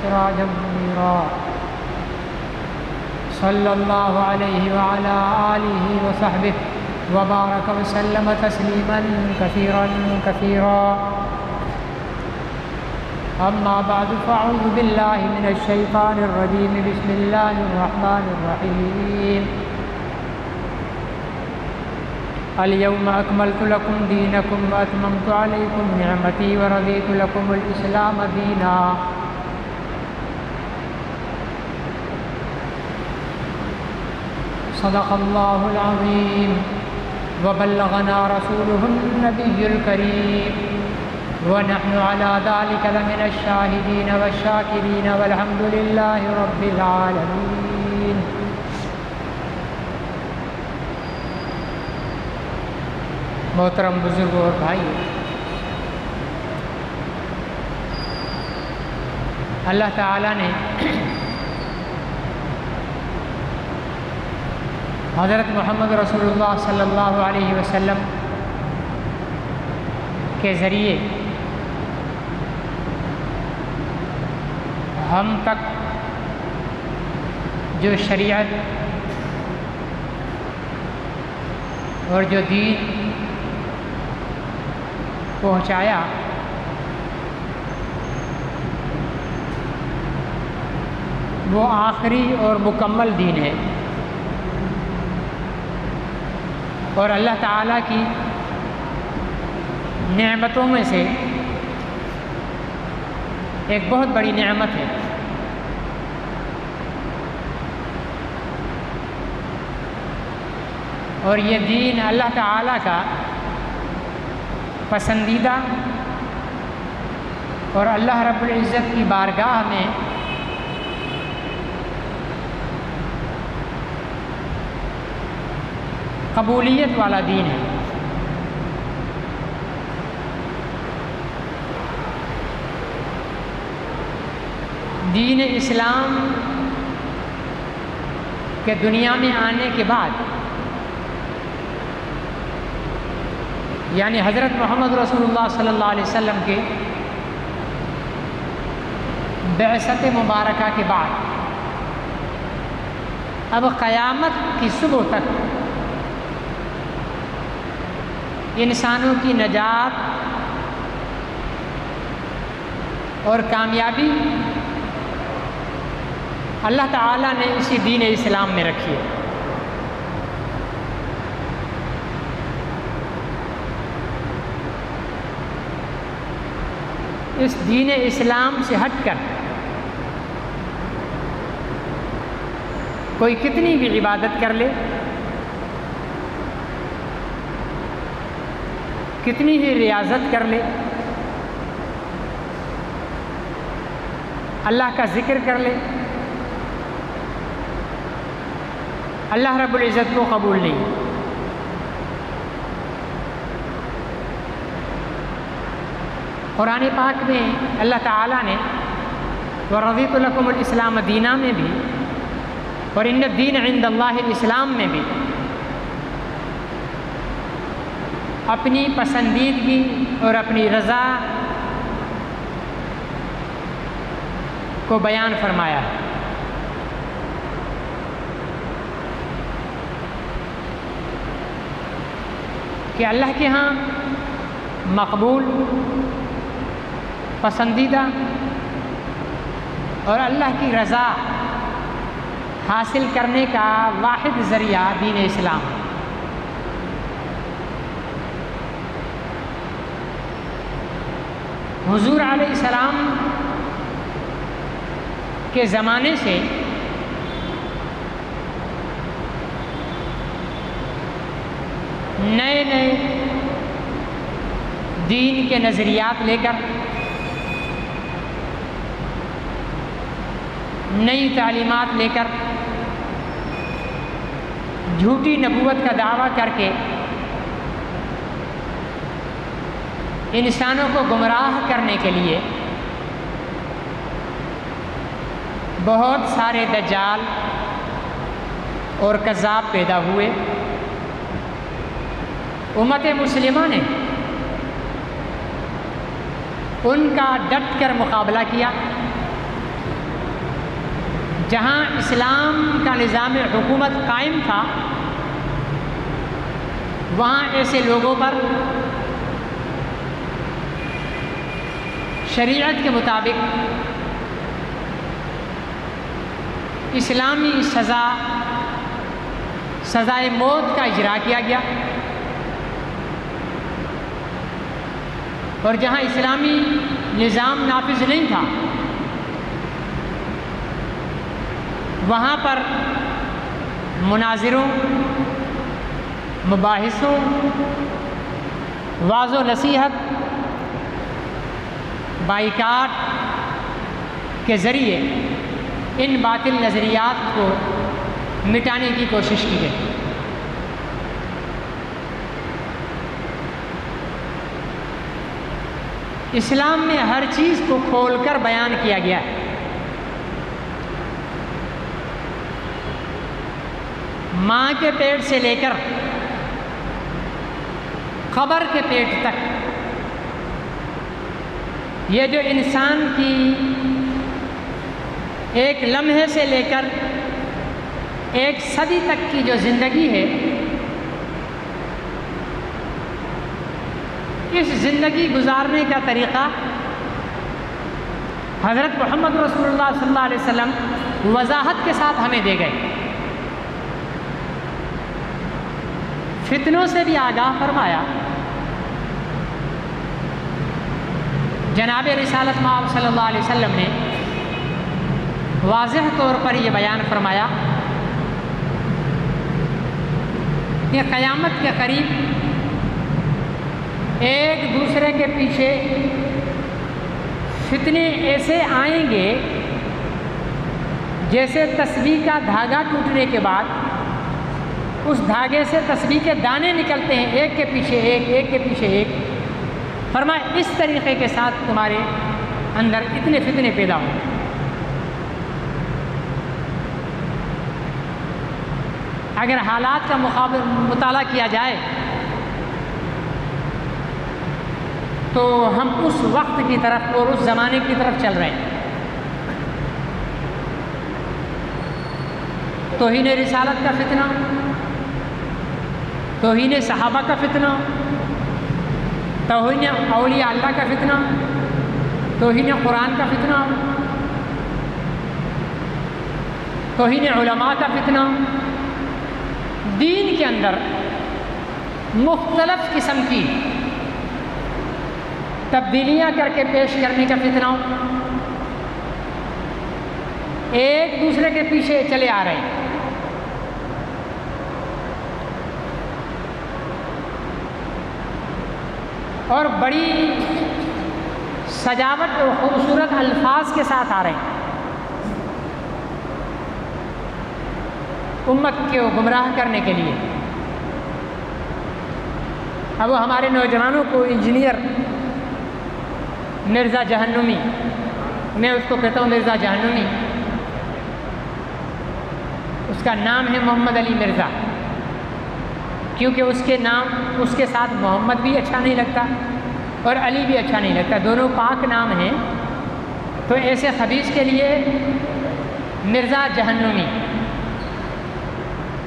سراجا منيرا صلى الله عليه وعلى آله وصحبه وبارك وسلم تسليما كثيرا كثيرا. أما بعد فأعوذ بالله من الشيطان الرجيم. بسم الله الرحمن الرحيم. اليوم أكملت لكم دينكم وأتممت عليكم نعمتي ورضيت لكم الإسلام دينا. صدق الله العظيم وبلغنا رسوله النبي الكريم ونحن على ذلك لمن الشاهدين والشاكرين والحمد لله رب العالمين. محترم بزرگوں اور بھائی، اللہ تعالیٰ نے حضرت محمد رسول اللہ صلی اللہ علیہ وسلم کے ذریعے ہم تک جو شریعت اور جو دین پہنچایا وہ آخری اور مکمل دین ہے، اور اللہ تعالیٰ کی نعمتوں میں سے ایک بہت بڑی نعمت ہے. اور یہ دین اللہ تعالیٰ کا پسندیدہ اور اللہ رب العزت کی بارگاہ میں قبولیت والا دین ہے. دین اسلام کے دنیا میں آنے کے بعد، یعنی حضرت محمد رسول اللہ صلی اللہ علیہ وسلم کے بعثت مبارکہ کے بعد، اب قیامت کی صبح تک انسانوں کی نجات اور کامیابی اللہ تعالیٰ نے اسی دین اسلام میں رکھی ہے. اس دین اسلام سے ہٹ کر کوئی کتنی بھی عبادت کر لے، کتنی ہی ریاضت کر لے، اللہ کا ذکر کر لے، اللہ رب العزت کو قبول نہیں. قرآن پاک میں اللہ تعالیٰ نے وَرَضِيتُ لَكُمُ الْإِسْلَامَ دِينًا میں بھی اور إِنَّ الدِّينَ عِندَ اللَّهِ الْإِسْلَام میں بھی اپنی پسندیدگی اور اپنی رضا کو بیان فرمایا ہے. کہ اللہ کے ہاں مقبول، پسندیدہ اور اللہ کی رضا حاصل کرنے کا واحد ذریعہ دین اسلام ہے. حضور علیہ السلام کے زمانے سے نئے نئے دین کے نظریات لے کر، نئی تعلیمات لے کر، جھوٹی نبوت کا دعویٰ کر کے انسانوں کو گمراہ کرنے کے لیے بہت سارے دجال اور کذاب پیدا ہوئے. امت مسلمہ نے ان کا ڈٹ کر مقابلہ کیا جہاں اسلام کا نظام حکومت قائم تھا وہاں ایسے لوگوں پر شریعت کے مطابق اسلامی سزائے موت کا اجرا کیا گیا، اور جہاں اسلامی نظام نافذ نہیں تھا وہاں پر مناظروں، مباحثوں، واعظ و نصیحت، بائیکاٹ کے ذریعے ان باطل نظریات کو مٹانے کی کوشش کی گئی۔ اسلام میں ہر چیز کو کھول کر بیان کیا گیا ہے۔ ماں کے پیٹ سے لے کر قبر کے پیٹ تک یہ جو انسان کی ایک لمحے سے لے کر ایک صدی تک کی جو زندگی ہے، اس زندگی گزارنے کا طریقہ حضرت محمد رسول اللہ صلی اللہ علیہ وسلم وضاحت کے ساتھ ہمیں دے گئے۔ فتنوں سے بھی آگاہ فرمایا۔ جناب رسالت مآب صلی اللہ علیہ وسلم نے واضح طور پر یہ بیان فرمایا کہ قیامت کے قریب ایک دوسرے کے پیچھے فتنے ایسے آئیں گے جیسے تسبیح کا دھاگا ٹوٹنے کے بعد اس دھاگے سے تسبیح کے دانے نکلتے ہیں، ایک کے پیچھے ایک، ایک کے پیچھے ایک۔ فرمایا اس طریقے کے ساتھ تمہارے اندر اتنے فتنے پیدا ہوں۔ اگر حالات کا مطالعہ کیا جائے تو ہم اس وقت کی طرف اور اس زمانے کی طرف چل رہے ہیں۔ توہین رسالت کا فتنہ، توہین صحابہ کا فتنہ، توہین اولیاء اللہ کا فتنہ، توہین قرآن کا فتنہ، توہین علماء کا فتنہ، دین کے اندر مختلف قسم کی تبدیلیاں کر کے پیش کرنے کا فتنہ، ایک دوسرے کے پیچھے چلے آ رہے ہیں۔ اور بڑی سجاوٹ اور خوبصورت الفاظ کے ساتھ آ رہے ہیں، امت کو گمراہ کرنے کے لیے۔ اب وہ ہمارے نوجوانوں کو انجینئر مرزا جہنمی، میں اس کو کہتا ہوں مرزا جہنمی، اس کا نام ہے محمد علی مرزا، کیونکہ اس کے نام، اس کے ساتھ محمد بھی اچھا نہیں لگتا اور علی بھی اچھا نہیں لگتا، دونوں پاک نام ہیں، تو ایسے خبیث کے لیے مرزا جہنمی۔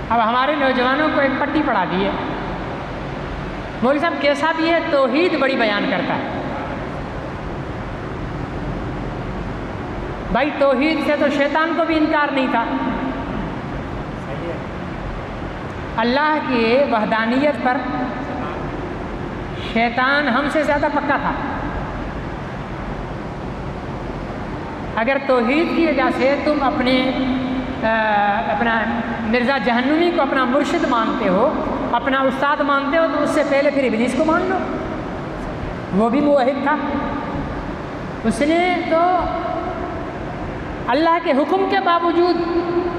اب ہمارے نوجوانوں کو ایک پٹی پڑھا دی ہے، مولوی صاحب کیسا بھی ہے توحید بڑی بیان کرتا ہے۔ بھائی توحید سے تو شیطان کو بھی انکار نہیں تھا، اللہ کی وحدانیت پر شیطان ہم سے زیادہ پکا تھا۔ اگر توحید کی وجہ سے تم اپنا مرزا جہنمی کو اپنا مرشد مانتے ہو، اپنا استاد مانتے ہو، تو اس سے پہلے پھر ابلیس کو مان لو، وہ بھی موحد تھا، اس نے تو اللہ کے حکم کے باوجود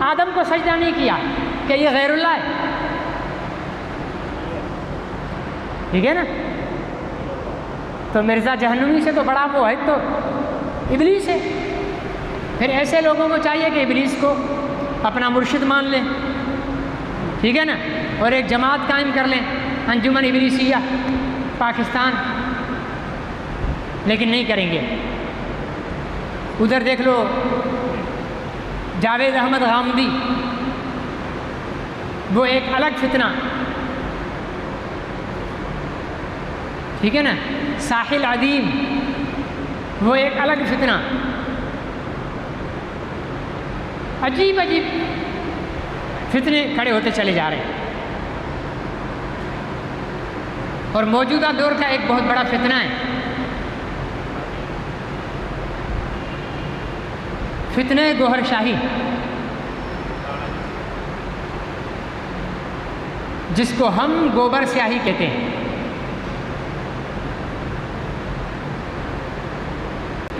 آدم کو سجدہ نہیں کیا کہ یہ غیر اللہ ہے، ٹھیک ہے نا؟ تو مرزا جہنمی سے تو بڑا موحد تو ابلیس ہے۔ پھر ایسے لوگوں کو چاہیے کہ ابلیس کو اپنا مرشد مان لیں، ٹھیک ہے نا، اور ایک جماعت قائم کر لیں، انجمن ابلیسیہ پاکستان، لیکن نہیں کریں گے۔ ادھر دیکھ لو جاوید احمد غامدی وہ ایک الگ فتنہ، ٹھیک ہے نا، ساحل عدیم وہ ایک الگ فتنہ، عجیب عجیب فتنے کھڑے ہوتے چلے جا رہے ہیں۔ اور موجودہ دور کا ایک بہت بڑا فتنہ ہے فتنہ گوہر شاہی، جس کو ہم گوبر سیاہی کہتے ہیں۔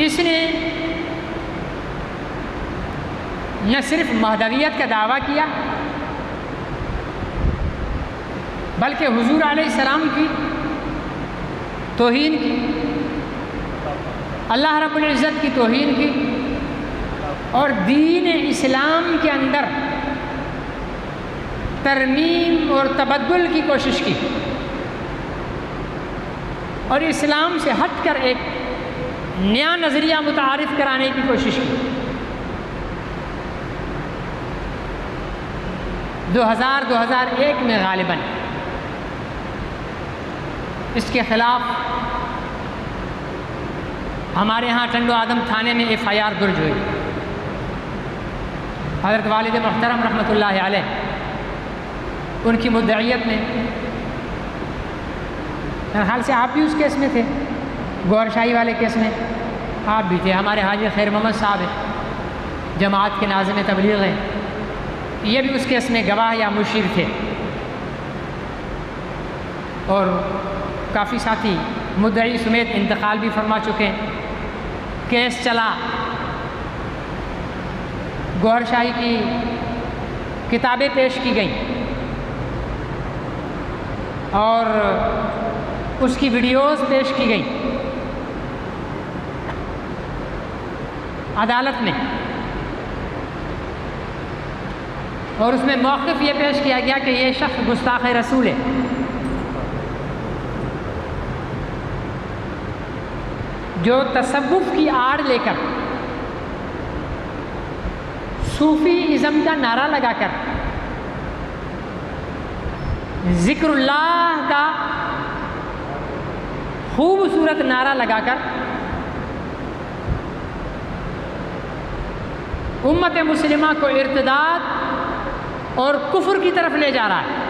اس نے نہ صرف مہدویت کا دعویٰ کیا بلکہ حضور علیہ السلام کی توہین کی، اللہ رب العزت کی توہین کی، اور دین اسلام کے اندر ترمیم اور تبدل کی کوشش کی، اور اسلام سے ہٹ کر ایک نیا نظریہ متعارف کرانے کی کوشش کی۔ 2001 میں غالباً اس کے خلاف ہمارے ہاں ٹنڈو آدم تھانے میں FIR درج ہوئی۔ حضرت والد محترم رحمۃ اللہ علیہ ان کی مدعیت میں، میرے خیال سے آپ بھی اس کیس میں تھے، گوہر شاہی والے کیس میں آپ بھی تھے، ہمارے حاجی خیر محمد صاحب ہیں، جماعت کے ناظم تبلیغ ہیں، یہ بھی اس کیس میں گواہ یا مشیر تھے، اور کافی ساتھی مدعی سمیت انتقال بھی فرما چکے ہیں۔ کیس چلا، گوہر شاہی کی کتابیں پیش کی گئیں اور اس کی ویڈیوز پیش کی گئیں عدالت میں، اور اس میں موقف یہ پیش کیا گیا کہ یہ شخص گستاخ رسول ہے۔ جو تصوف کی آڑ لے کر، صوفی ازم کا نعرہ لگا کر، ذکر اللہ کا خوبصورت نعرہ لگا کر امت مسلمہ کو ارتداد اور کفر کی طرف لے جا رہا ہے۔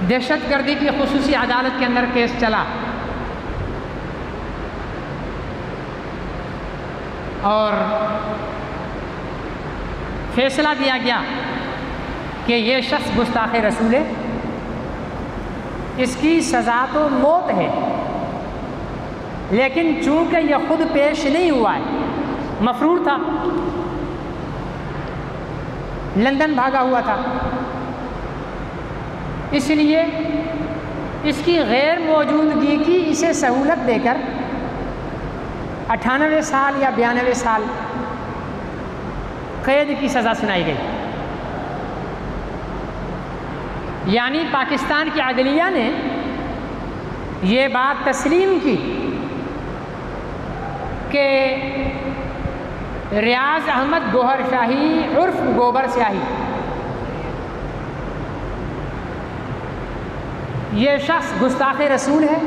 دہشت گردی کی خصوصی عدالت کے اندر کیس چلا اور فیصلہ دیا گیا کہ یہ شخص گستاخ رسول ہے، اس کی سزا تو موت ہے، لیکن چونکہ یہ خود پیش نہیں ہوا ہے، مفرور تھا، لندن بھاگا ہوا تھا، اس لیے اس کی غیر موجودگی کی اسے سہولت دے کر 98 سال یا 92 سال قید کی سزا سنائی گئی۔ یعنی پاکستان کی عدلیہ نے یہ بات تسلیم کی کہ ریاض احمد گوہر شاہی عرف گوبر سیاہی یہ شخص گستاخ رسول ہے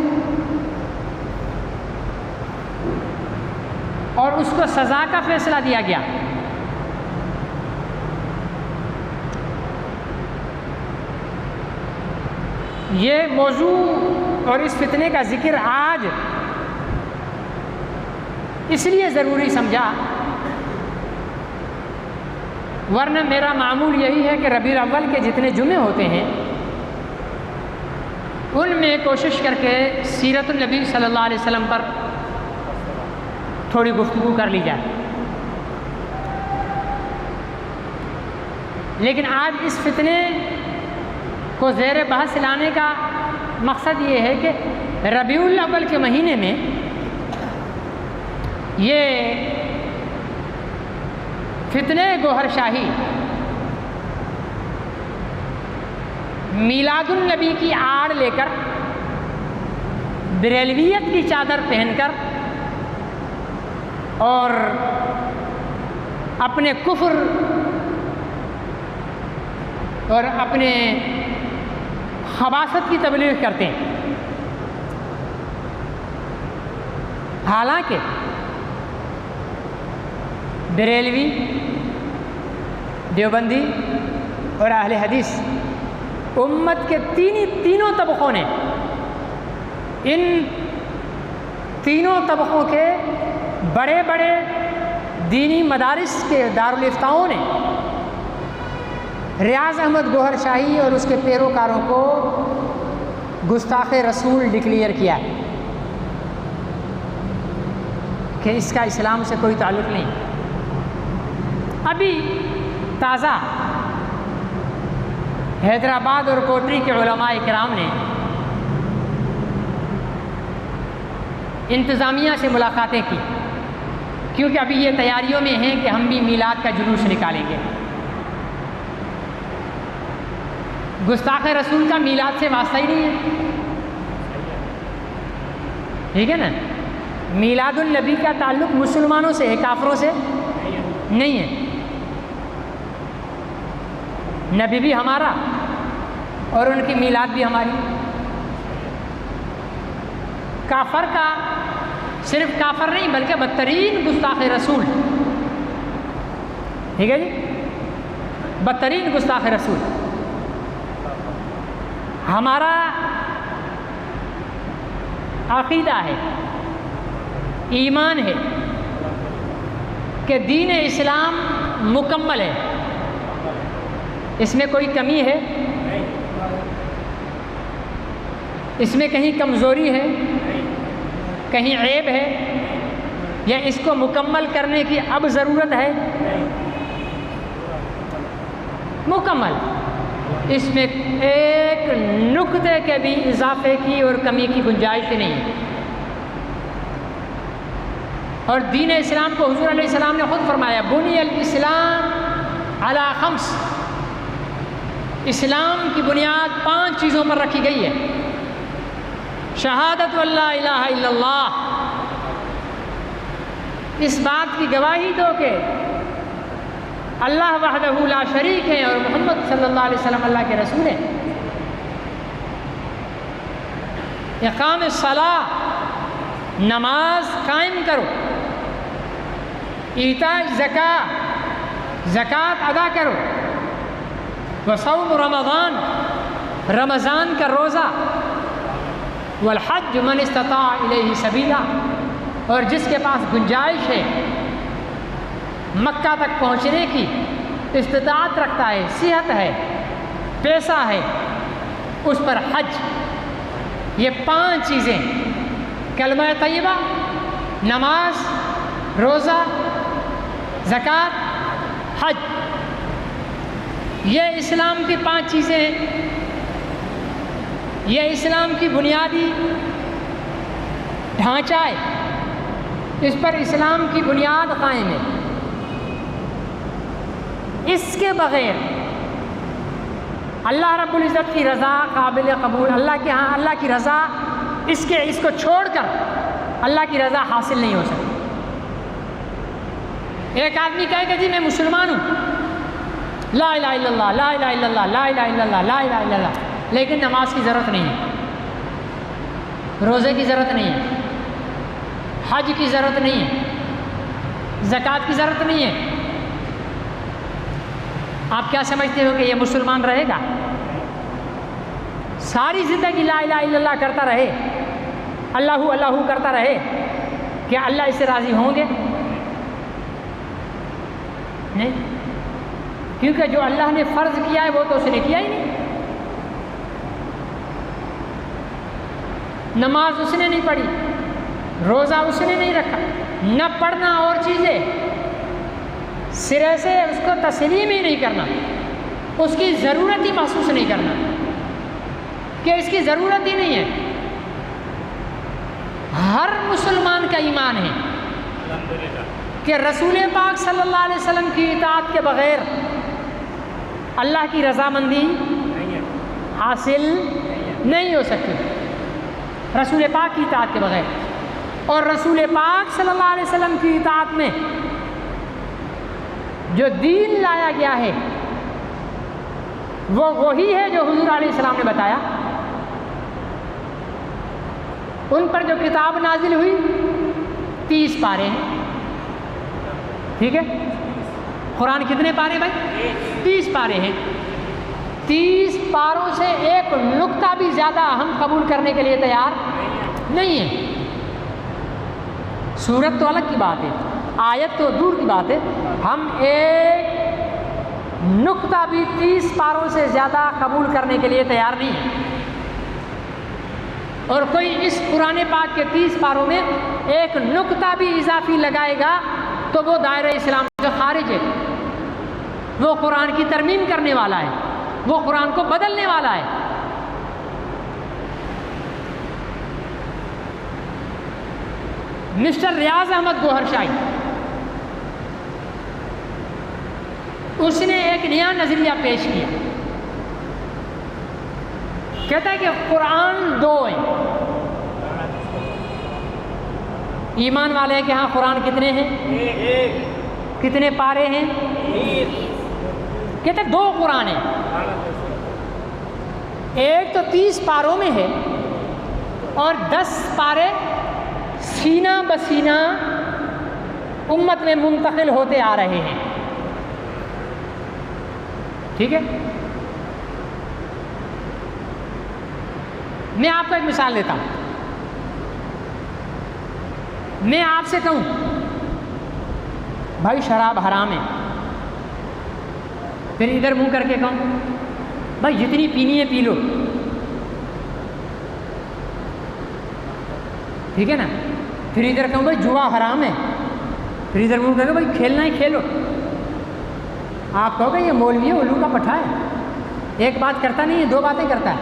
اور اس کو سزا کا فیصلہ دیا گیا۔ یہ موضوع اور اس فتنے کا ذکر آج اس لیے ضروری سمجھا، ورنہ میرا معمول یہی ہے کہ ربیع الاول کے جتنے جمعے ہوتے ہیں ان میں کوشش کر کے سیرت النبی صلی اللہ علیہ وسلم پر تھوڑی گفتگو کر لی جائے، لیکن آج اس فتنے کو زیر بحث لانے کا مقصد یہ ہے کہ ربیع الاول کے مہینے میں یہ فتنہ گوہر شاہی میلاد النبی کی آڑ لے کر بریلویت کی چادر پہن کر اور اپنے کفر اور اپنے خباثت کی تبلیغ کرتے ہیں. حالانکہ بریلوی، دیوبندی اور اہل حدیث امت کے تینوں طبقوں نے، ان تینوں طبقوں کے بڑے بڑے دینی مدارس کے دارالفتاؤں نے ریاض احمد گوہر شاہی اور اس کے پیروکاروں کو گستاخ رسول ڈکلیئر کیا ہے کہ اس کا اسلام سے کوئی تعلق نہیں. ابھی تازہ حیدرآباد اور کوٹری کے علماء کرام نے انتظامیہ سے ملاقاتیں کی، کیونکہ ابھی یہ تیاریوں میں ہیں کہ ہم بھی میلاد کا جلوس نکالیں گے. گستاخ رسول کا میلاد سے واسطہ ہی نہیں ہے، ٹھیک ہے نا. میلاد النبی کا تعلق مسلمانوں سے ہے، کافروں سے نہیں ہے. نبی بھی ہمارا اور ان کی میلاد بھی ہماری. کافر کا صرف کافر نہیں بلکہ بدترین گستاخ رسول، ٹھیک ہے جی، بدترین گستاخ رسول. ہمارا عقیدہ ہے، ایمان ہے کہ دین اسلام مکمل ہے، اس میں کوئی کمی ہے، اس میں کہیں کمزوری ہے، کہیں عیب ہے، یا اس کو مکمل کرنے کی اب ضرورت ہے؟ مکمل. اس میں ایک نقطے کے بھی اضافے کی اور کمی کی گنجائش نہیں ہے. اور دین اسلام کو حضور علیہ السلام نے خود فرمایا، بنی الاسلام علی خمس، اسلام کی بنیاد 5 چیزوں پر رکھی گئی ہے. شہادت اللہ الہ الا اللہ، اس بات کی گواہی دو کہ اللہ وحدہ لا شریک ہے اور محمد صلی اللہ علیہ وسلم اللہ کے رسول ہیں. اقام الصلاۃ، نماز قائم کرو. ایتاء الزکاۃ، زکوٰۃ ادا کرو. وصوم رمضان، رمضان کا روزہ. والحج من استطاع الیہ سبیلا، اور جس کے پاس گنجائش ہے، مکہ تک پہنچنے کی استطاعت رکھتا ہے، صحت ہے، پیسہ ہے، اس پر حج. یہ 5 چیزیں، کلمہ طیبہ، نماز، روزہ، زکوٰۃ، حج، یہ اسلام کی 5 چیزیں ہیں. یہ اسلام کی بنیادی ڈھانچہ ہے، اس پر اسلام کی بنیاد قائم ہے. اس کے بغیر اللہ رب العزت کی رضا قابل قبول، اللہ کے ہاں اللہ کی رضا، اس کو چھوڑ کر اللہ کی رضا حاصل نہیں ہو سکتی. ایک آدمی کہے کہ جی میں مسلمان ہوں، لا الہ الا اللہ، لا الہ الا اللہ، لا الہ الا اللہ، لا الہ الا اللہ، لیکن نماز کی ضرورت نہیں ہے، روزے کی ضرورت نہیں ہے، حج کی ضرورت نہیں ہے، زکوٰۃ کی ضرورت نہیں ہے. آپ کیا سمجھتے ہو کہ یہ مسلمان رہے گا؟ ساری زندگی لا الہ الا اللہ کرتا رہے، اللہ اللہ کرتا رہے، کیا اللہ اس سے راضی ہوں گے؟ نہیں، کیونکہ جو اللہ نے فرض کیا ہے وہ تو اس نے کیا ہی نہیں. نماز اس نے نہیں پڑھی، روزہ اس نے نہیں رکھا، نہ پڑھنا اور چیزیں، سرے سے اس کو تسلیم ہی نہیں کرنا، اس کی ضرورت ہی محسوس نہیں کرنا کہ اس کی ضرورت ہی نہیں ہے. ہر مسلمان کا ایمان ہے کہ رسول پاک صلی اللہ علیہ وسلم کی اطاعت کے بغیر اللہ کی رضامندی حاصل نہیں ہو سکتی. رسول پاک کی اطاعت کے بغیر. اور رسول پاک صلی اللہ علیہ وسلم کی اطاعت میں جو دین لایا گیا ہے وہ وہی ہے جو حضور علیہ السلام نے بتایا. ان پر جو کتاب نازل ہوئی 30 پارے ہیں. ٹھیک ہے، قرآن کتنے پارے بھائی؟ 30 پارے ہیں. 30 پاروں سے ایک نقطہ بھی زیادہ ہم قبول کرنے کے لیے تیار نہیں ہیں. سورت تو الگ کی بات ہے، آیت تو دور کی بات ہے. ہم ایک نقطہ بھی 30 پاروں سے زیادہ قبول کرنے کے لیے تیار نہیں ہیں. اور کوئی اس قرآن پاک کے 30 پاروں میں ایک نقطہ بھی اضافی لگائے گا تو وہ دائرہ اسلام سے خارج ہے. وہ قرآن کی ترمیم کرنے والا ہے، وہ قرآن کو بدلنے والا ہے. مسٹر ریاض احمد گوہر شاہی اس نے ایک نیا نظریہ پیش کیا. کہتا ہے کہ قرآن 2 ہیں. ایمان والے کے ہاں قرآن کتنے ہیں؟ کتنے پارے ہیں؟ کہتے ہیں 2 قرآن ہیں. ایک تو 30 پاروں میں ہے اور 10 پارے سینہ بسینہ امت میں منتقل ہوتے آ رہے ہیں. ٹھیک ہے، میں آپ کو ایک مثال دیتا ہوں. میں آپ سے کہوں بھائی شراب حرام ہے، پھر ادھر منہ کر کے کہوں بھائی جتنی پینی ہے پی لو. ٹھیک ہے نا. پھر ادھر کہوں بھائی جوا حرام ہے، پھر ادھر منہ کر کے بھائی کھیلنا ہی کھیلو. آپ کہو گے یہ مولوی ہے، الو کا پٹھا ہے، ایک بات کرتا نہیں ہے 2 باتیں کرتا ہے.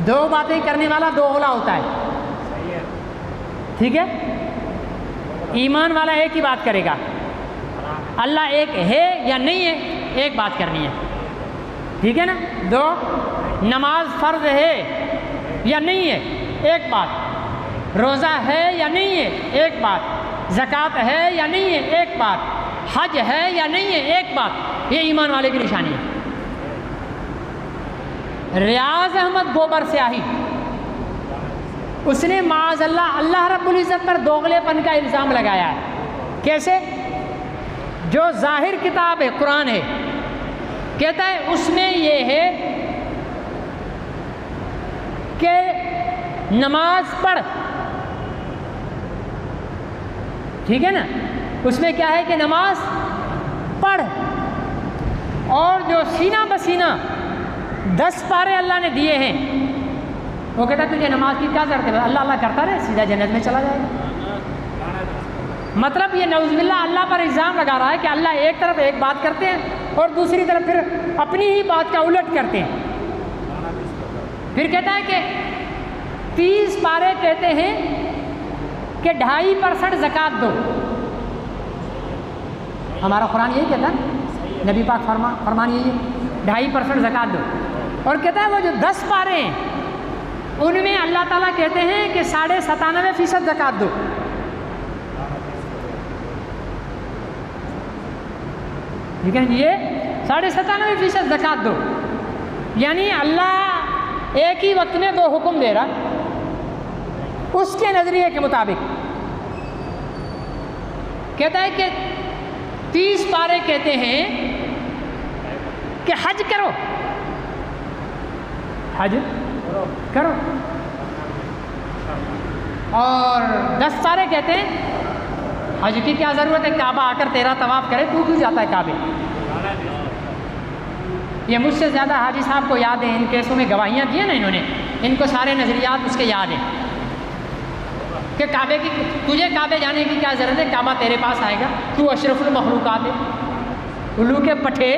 2 باتیں کرنے والا 2 اولا ہوتا ہے. ٹھیک ہے، ایمان والا ایک ہی بات کرے گا، اللہ ایک ہے یا نہیں ہے ایک بات کرنی ہے. ٹھیک ہے نا. 2 نماز فرض ہے یا نہیں ہے ایک بات. روزہ ہے یا نہیں ہے ایک بات. زکوٰۃ ہے یا نہیں ہے ایک بات. حج ہے یا نہیں ہے ایک بات. یہ ایمان والے کی نشانی ہے. ریاض احمد گوبر سیاہی اس نے معاذ اللہ رب العزت پر دوغلے پن کا الزام لگایا ہے. کیسے؟ جو ظاہر کتاب ہے قرآن ہے، کہتا ہے اس میں یہ ہے کہ نماز پڑھ. ٹھیک ہے نا. اس میں کیا ہے کہ نماز پڑھ. اور جو سینہ بسینہ 10 پارے اللہ نے دیے ہیں وہ کہتا ہے تجھے نماز کی کیا ضرورت ہے؟ اللہ اللہ کرتا رہے، سیدھا جنت میں چلا جائے گا. مطلب یہ نعوذ باللہ اللہ پر الزام لگا رہا ہے کہ اللہ ایک طرف ایک بات کرتے ہیں اور دوسری طرف پھر اپنی ہی بات کا الٹ کرتے ہیں. پھر کہتا ہے کہ 30 پارے کہتے ہیں کہ 2.5% زکوٰۃ دو. ہمارا قرآن یہی کہتا ہے، نبی پاک فرمان یہی ہے 2.5% زکوٰۃ دو. اور کہتا ہے وہ جو 10 پارے ہیں ان میں اللہ تعالیٰ کہتے ہیں کہ 97.5% زکوٰۃ دو. ٹھیک ہے، یہ 97.5% زکوٰۃ دو. یعنی اللہ ایک ہی وقت میں 2 حکم دے رہا اس کے نظریے کے مطابق. کہتا ہے کہ 30 پارے کہتے ہیں کہ حج کرو، حج کرو. اور 10 پارے کہتے ہیں حج کی کیا ضرورت ہے، کعبہ آ کر تیرا طواف کرے، تو کیوں جاتا ہے کعبے. یہ مجھ سے زیادہ حاجی صاحب کو یاد ہے، ان کیسوں میں گواہیاں دی ہیں نا انہوں نے، ان کو سارے نظریات اس کے یاد ہیں کہ کعبے کی تجھے کعبے جانے کی کیا ضرورت ہے، کعبہ تیرے پاس آئے گا، تو اشرف المخلوقات ہے. الو کے پٹھے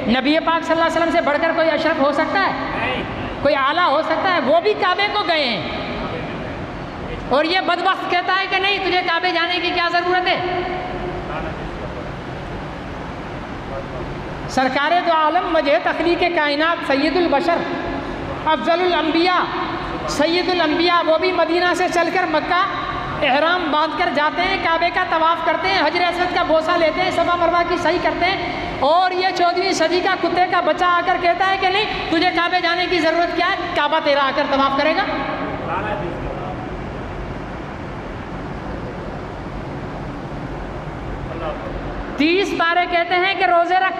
نبی پاک صلی اللہ علیہ وسلم سے بڑھ کر کوئی اشرف ہو سکتا ہے، کوئی اعلیٰ ہو سکتا ہے؟ وہ بھی کعبے کو گئے ہیں. اور یہ بدبخت کہتا ہے کہ نہیں تجھے کعبے جانے کی کیا ضرورت ہے. سرکار دو عالم وجہ تخلیق کائنات سید البشر افضل الانبیاء سید الانبیاء وہ بھی مدینہ سے چل کر مکہ احرام باندھ کر جاتے ہیں، کعبے کا طواف کرتے ہیں، حجر اسود کا بوسہ لیتے ہیں، صفا مروہ کی صحیح کرتے ہیں، اور یہ 14ویں صدی کا کتے کا بچہ آ کر کہتا ہے کہ نہیں تجھے کعبے جانے کی ضرورت کیا ہے، کعبہ تیرا آ کر طواف کرے گا۔ 30 پارے کہتے ہیں کہ روزے رکھ،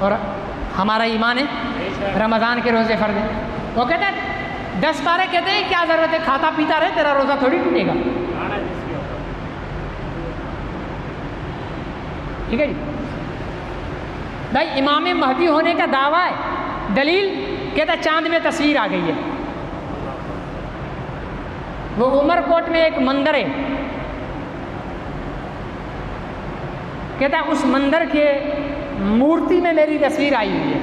اور ہمارا ایمان ہے رمضان کے روزے فرض ہیں۔ وہ کہتے ہیں 10 پارے کہتے ہیں کیا ضرورت ہے، کھاتا پیتا رہے تیرا روزہ تھوڑی ٹوٹے گا۔ ٹھیک ہے جی بھائی، امام مہدی ہونے کا دعویٰ ہے، دلیل کہتا ہے چاند میں تصویر آ گئی ہے۔ وہ عمر کوٹ میں ایک مندر ہے، کہتا ہے اس مندر کے مورتی میں میری تصویر آئی ہوئی ہے،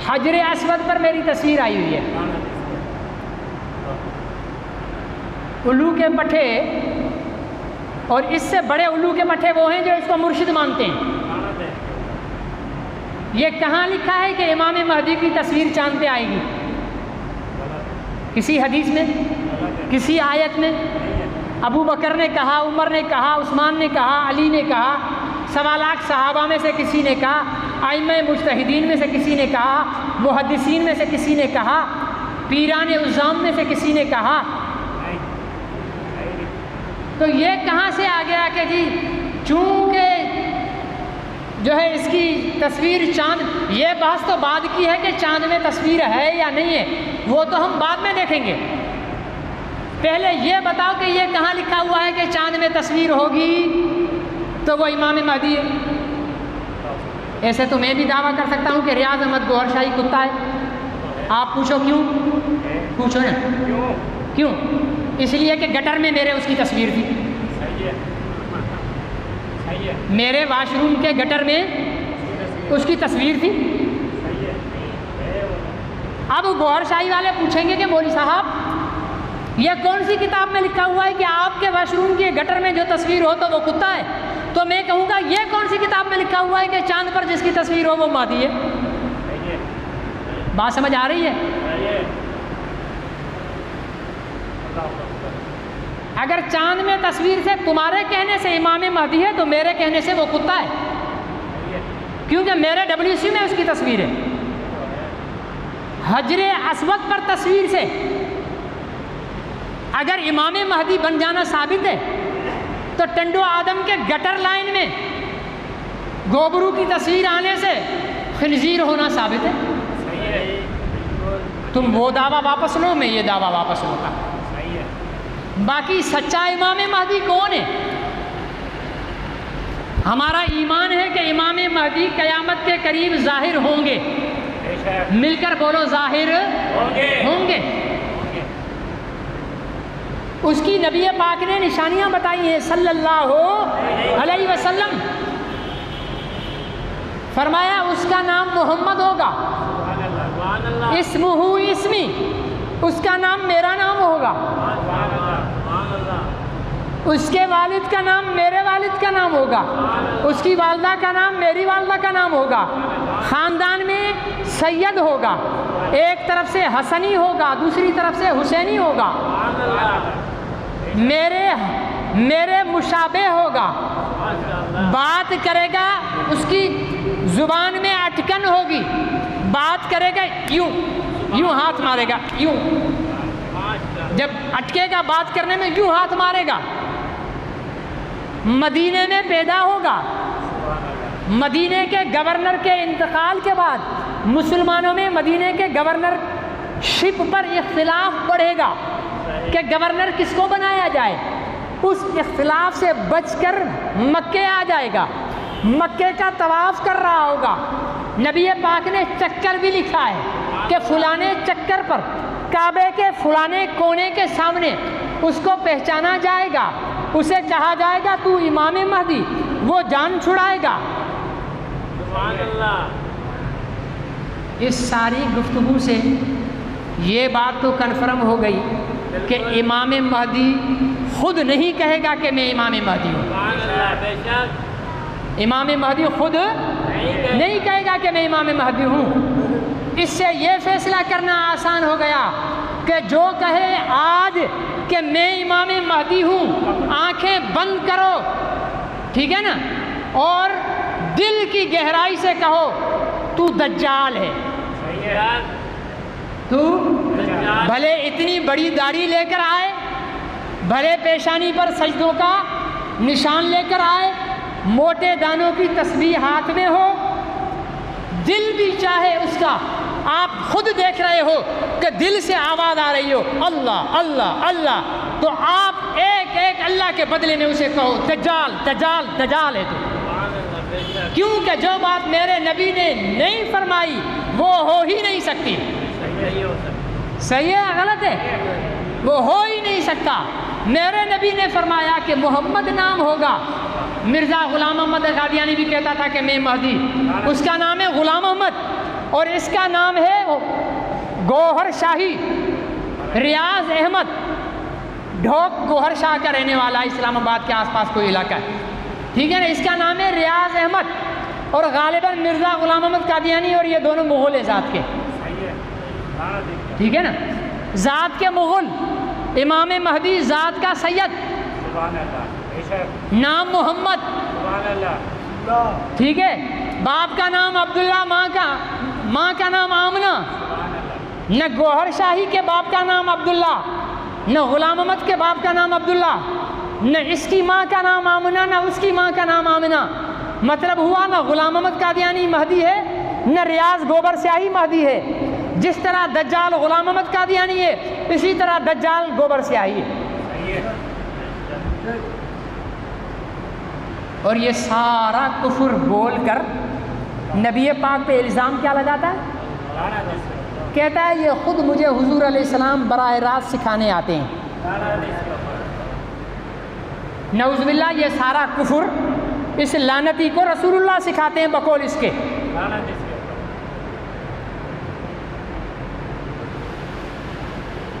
حجر اسود پر میری تصویر آئی ہوئی ہے۔ الو کے پٹھے اور اس سے بڑے الو کے پٹھے وہ ہیں جو اس کو مرشد مانتے ہیں۔ یہ کہاں لکھا ہے کہ امام مہدی کی تصویر چاند پہ آئے گی؟ کسی حدیث میں، کسی آیت میں؟ ابو بکر نے کہا، عمر نے کہا، عثمان نے کہا، علی نے کہا، 1.25 لاکھ صحابہ میں سے کسی نے کہا، ائمہ مجتہدین میں سے کسی نے کہا، محدثین میں سے کسی نے کہا، پیران عظام میں سے کسی نے کہا؟ تو یہ کہاں سے آ گیا کہ جی چونکہ جو ہے اس کی تصویر چاند، یہ بحث تو بعد کی ہے کہ چاند میں تصویر ہے یا نہیں ہے، وہ تو ہم بعد میں دیکھیں گے۔ پہلے یہ بتاؤ کہ یہ کہاں لکھا ہوا ہے کہ چاند میں تصویر ہوگی تو وہ امام مہدی ہے۔ ایسے تو میں بھی دعویٰ کر سکتا ہوں کہ ریاض احمد گوہر شاہی کتا ہے۔ آپ پوچھو کیوں؟ پوچھو نا کیوں؟ اس لیے کہ گٹر میں میرے اس کی تصویر تھی، میرے واش روم کے گٹر میں اس کی تصویر تھی۔ اب گوہر شاہی والے پوچھیں گے کہ مولوی صاحب یہ کون سی کتاب میں لکھا ہوا ہے کہ آپ کے واش روم کے گٹر میں جو تصویر ہو تو وہ کتا ہے؟ تو میں کہوں گا یہ کون سی کتاب میں لکھا ہوا ہے کہ چاند پر جس کی تصویر ہو وہ مہدی ہے؟ بات سمجھ آ رہی ہے؟ اگر چاند میں تصویر سے تمہارے کہنے سے امام مہدی ہے تو میرے کہنے سے وہ کتا ہے، کیونکہ میرے WC میں اس کی تصویر ہے۔ حجر اسود پر تصویر سے اگر امام مہدی بن جانا ثابت ہے تو ٹنڈو آدم کے گٹر لائن میں گوبرو کی تصویر آنے سے خنزیر ہونا ثابت ہے۔ تم وہ دعویٰ واپس لو، میں یہ دعویٰ واپس لوں گا۔ باقی سچا امام مہدی کون ہے؟ ہمارا ایمان ہے کہ امام مہدی قیامت کے قریب ظاہر ہوں گے۔ مل کر بولو، ظاہر ہوں گے۔ اس کی نبی پاک نے نشانیاں بتائی ہیں صلی اللہ علیہ وسلم۔ فرمایا اس کا نام محمد ہوگا، اسمہ اسمی، اس کا نام میرا نام ہوگا، اس کے والد کا نام میرے والد کا نام ہوگا، اس کی والدہ کا نام میری والدہ کا نام ہوگا، خاندان میں سید ہوگا، ایک طرف سے حسنی ہوگا دوسری طرف سے حسینی ہوگا، میرے مشابہ ہوگا، بات کرے گا اس کی زبان میں اٹکن ہوگی، بات کرے گا یوں یوں ہاتھ مارے گا، یوں جب اٹکے گا بات کرنے میں یوں ہاتھ مارے گا۔ مدینے میں پیدا ہوگا، مدینے کے گورنر کے انتقال کے بعد مسلمانوں میں مدینے کے گورنر شپ پر اختلاف بڑھے گا کہ گورنر کس کو بنایا جائے۔ اس اختلاف سے بچ کر مکے آ جائے گا، مکے کا طواف کر رہا ہوگا۔ نبی پاک نے چکر بھی لکھا ہے کہ فلانے چکر پر کعبے کے فلانے کونے کے سامنے اس کو پہچانا جائے گا، اسے کہا جائے گا تو امام مہدی، وہ جان چھڑائے گا۔ سبحان اللہ۔ اس ساری گفتگو سے یہ بات تو کنفرم ہو گئی کہ امام مہدی خود نہیں کہے گا کہ میں امام مہدی ہوں۔ امام مہدی خود نہیں کہے گا کہ میں امام مہدی ہوں۔ اس سے یہ فیصلہ کرنا آسان ہو گیا کہ جو کہے آج کہ میں امام مہدی ہوں، آنکھیں بند کرو، ٹھیک ہے نا، اور دل کی گہرائی سے کہو تو دجال ہے، تو بھلے اتنی بڑی داڑھی لے کر آئے، بھلے پیشانی پر سجدوں کا نشان لے کر آئے، موٹے دانوں کی تسبیح ہاتھ میں ہو، دل بھی چاہے اس کا، آپ خود دیکھ رہے ہو کہ دل سے آواز آ رہی ہو اللہ اللہ اللہ، تو آپ ایک ایک اللہ کے بدلے میں اسے کہو دجال دجال دجال ہے تو، کیونکہ جو بات میرے نبی نے نہیں فرمائی وہ ہو ہی نہیں سکتی۔ صحیح ہے غلط ہے؟ وہ ہو ہی نہیں سکتا۔ میرے نبی نے فرمایا کہ محمد نام ہوگا، مرزا غلام محمد قادیانی بھی کہتا تھا کہ میں مہدی، اس کا نام ہے غلام محمد، اور اس کا نام ہے گوہر شاہی ریاض احمد، ڈھوک گوہر شاہ کا رہنے والا، اسلام آباد کے آس پاس کوئی علاقہ ہے، ٹھیک ہے نا، اس کا نام ہے ریاض احمد، اور غالباً مرزا غلام محمد قادیانی اور یہ دونوں مغل ذات کے، ٹھیک ہے نا، ذات کے مغل، امام مہدی ذات کا سید، نام محمد، ٹھیک ہے، باپ کا نام عبداللہ، ماں کا نام آمنہ، نہ گوہر شاہی کے باپ کا نام عبداللہ، نہ غلام احمد کے باپ کا نام عبداللہ، نہ اس کی ماں کا نام آمنہ نہ اس کی ماں کا نام آمنہ، مطلب ہوا نہ غلام احمد قادیانی مہدی ہے نہ ریاض گوبر سیاہی مہدی ہے۔ جس طرح دجال غلام احمد قادیانی ہے، اسی طرح دجال گوبر سیاہی ہے۔ اور یہ سارا کفر بول کر نبی پاک پہ الزام کیا لگاتا ہے؟ کہتا ہے یہ خود مجھے حضور علیہ السلام براہ راست سکھانے آتے ہیں۔ نعوذ باللہ، یہ سارا کفر اس لعنتی کو رسول اللہ سکھاتے ہیں بقول اس کے۔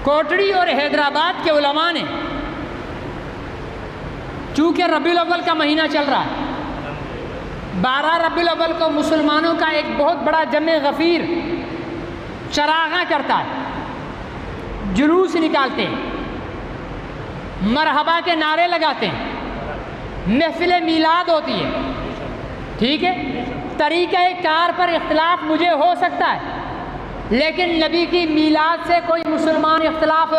کوٹڑی اور حیدرآباد کے علماء نے، چونکہ ربیع الاول کا مہینہ چل رہا ہے، 12 ربیع الاول کو مسلمانوں کا ایک بہت بڑا جمع غفیر چراغاں کرتا ہے، جلوس نکالتے ہیں، مرحبا کے نعرے لگاتے ہیں، محفل میلاد ہوتی ہے، ٹھیک ہے، طریقہ کار پر اختلاف مجھے ہو سکتا ہے، لیکن نبی کی میلاد سے کوئی مسلمان اختلاف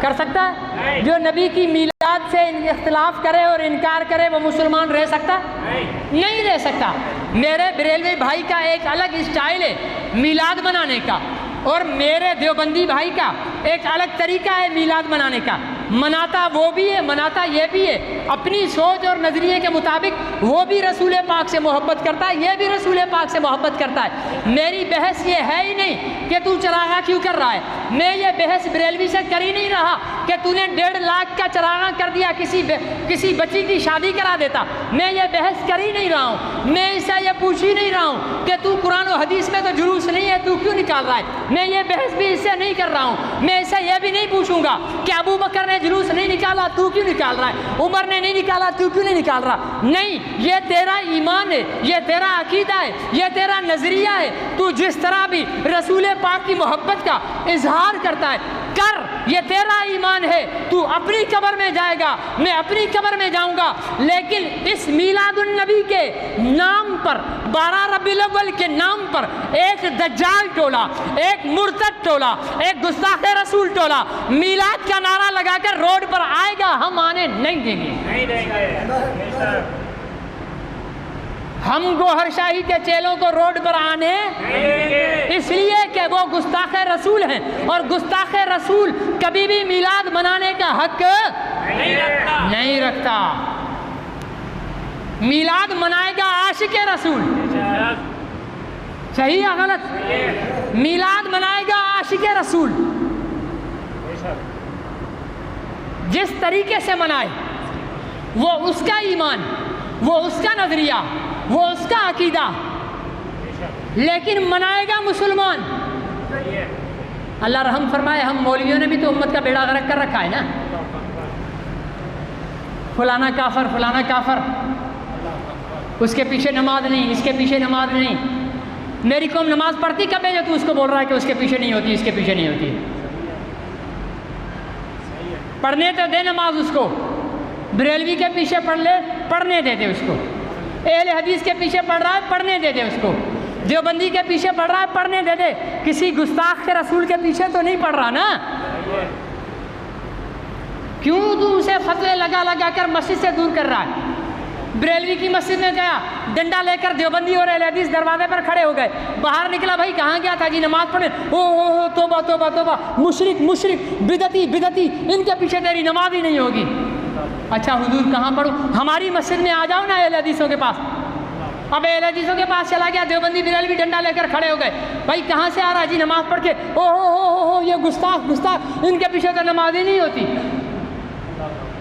کر سکتا ہے؟ جو نبی کی میلاد سے اختلاف کرے اور انکار کرے وہ مسلمان رہ سکتا؟ نہیں رہ سکتا۔ میرے بریلوی بھائی کا ایک الگ اسٹائل ہے میلاد منانے کا، اور میرے دیوبندی بھائی کا ایک الگ طریقہ ہے میلاد منانے کا، مناتا وہ بھی ہے، مناتا یہ بھی ہے، اپنی سوچ اور نظریے کے مطابق وہ بھی رسول پاک سے محبت کرتا ہے، یہ بھی رسول پاک سے محبت کرتا ہے۔ میری بحث یہ ہے ہی نہیں کہ تو چراغاں کیوں کر رہا ہے، میں یہ بحث بریلوی سے کر ہی نہیں رہا کہ تو نے 1.5 لاکھ کا چراغاں کر دیا، کسی بچی کی شادی کرا دیتا، میں یہ بحث کر ہی نہیں رہا ہوں، میں اس سے یہ پوچھ ہی نہیں رہا ہوں کہ تو قرآن و حدیث میں تو جلوس نہیں ہے، تو کیوں نکال رہا ہے، میں یہ بحث بھی اس سے نہیں کر رہا ہوں، میں اس سے یہ بھی نہیں پوچھوں گا کہ ابو بکر نے جلوس نہیں نکالا تو کیوں نکال رہا ہے، عمر نے نہیں نکالا تو کیوں نہیں نکال رہا، نہیں، یہ تیرا ایمان ہے، یہ تیرا عقیدہ ہے، یہ تیرا نظریہ ہے، تو جس طرح بھی رسول پاک کی محبت کا اظہار کرتا ہے کر، یہ تیرا ایمان ہے، تو اپنی قبر میں جائے گا، میں اپنی قبر میں جاؤں گا، لیکن اس میلاد النبی کے نام پر، 12 ربیع الاول کے نام پر ایک دجال ٹولہ، ایک مرتد ٹولہ، ایک گستاخ رسول ٹولہ میلاد کا نعرہ لگا کر روڈ پر آئے گا، ہم آنے نہیں دیں گے۔ ہم گوہر شاہی کے چیلوں کو روڈ پر آنے اس لیے کہ وہ گستاخ رسول ہیں، اور گستاخ رسول کبھی بھی میلاد منانے کا حق نہیں رکھتا۔ میلاد منائے گا عاشق رسول، صحیح یا غلط؟ میلاد منائے گا عاشق رسول، جس طریقے سے منائے وہ اس کا ایمان، وہ اس کا نظریہ، وہ اس کا عقیدہ، لیکن منائے گا مسلمان۔ اللہ رحم فرمائے، ہم مولویوں نے بھی تو امت کا بیڑا غرق کر رکھا ہے نا، فلانا کافر فلانا کافر، اس کے پیچھے نماز نہیں، اس کے پیچھے نماز نہیں۔ میری قوم نماز پڑھتی کب ہے جو تو اس کو بول رہا ہے کہ اس کے پیچھے نہیں ہوتی، اس کے پیچھے نہیں ہوتی؟ پڑھنے تو دے نماز اس کو، بریلوی کے پیچھے پڑھ لے، پڑھنے دے دے اس کو، اہل حدیث کے پیچھے پڑھ رہا ہے پڑھنے دے دے اس کو، دیوبندی کے پیچھے پڑھ رہا ہے پڑھنے دے دے، کسی گستاخ کے رسول کے پیچھے تو نہیں پڑھ رہا نا۔ کیوں تو اسے فتوے لگا لگا کر مسجد سے دور کر رہا ہے؟ بریلوی کی مسجد میں گیا، ڈنڈا لے کر دیوبندی اور اہل حدیث دروازے پر کھڑے ہو گئے، باہر نکلا، بھائی کہاں گیا تھا؟ جی نماز پڑھنے۔ او توبہ توبہ توبہ، مشرک مشرک، بدعتی بدعتی، ان کے پیچھے تیری نماز ہی نہیں ہوگی۔ اچھا حضور کہاں پڑھوں؟ ہماری مسجد میں آ جاؤ نا اہل حدیثوں کے پاس۔ اب اہل حدیثوں کے پاس چلا گیا، دیوبندی بریلوی ڈنڈا لے کر کھڑے ہو گئے، بھائی کہاں سے آ رہا ہے؟ جی نماز پڑھ کے۔ او یہ گستاخ گستاخ، ان کے پیچھے تو نماز ہی نہیں ہوتی۔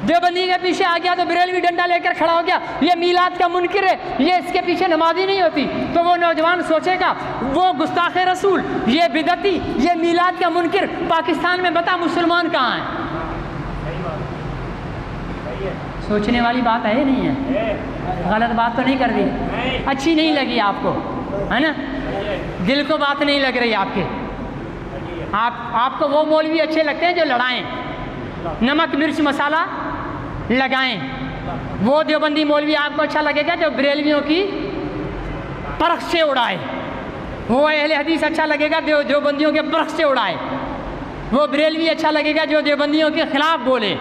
دیوبندی کے پیچھے آ گیا تو بریلوی ڈنڈا لے کر کھڑا ہو گیا، یہ میلاد کا منکر ہے، یہ اس کے پیچھے نماز ہی نہیں ہوتی۔ تو وہ نوجوان سوچے گا وہ گستاخ رسول، یہ بدعتی، یہ میلاد کا منکر، پاکستان میں بتا مسلمان کہاں ہیں؟ سوچنے والی بات ہے نہیں ہے؟ غلط بات تو نہیں کر دی؟ اچھی نہیں لگی آپ کو، ہے نا؟ دل کو بات نہیں لگ رہی آپ کے؟ آپ کو وہ مولوی اچھے لگتے ہیں جو لڑائیں، نمک مرچ مسالہ لگائیں؟ وہ دیوبندی مولوی آپ کو اچھا لگے گا جو بریلویوں کی پرخ سے اڑائے؟ وہ اہل حدیث اچھا لگے گا دیوبندیوں کے پرخ سے اڑائے؟ وہ بریلوی اچھا لگے گا جو دیوبندیوں کے خلاف بولے؟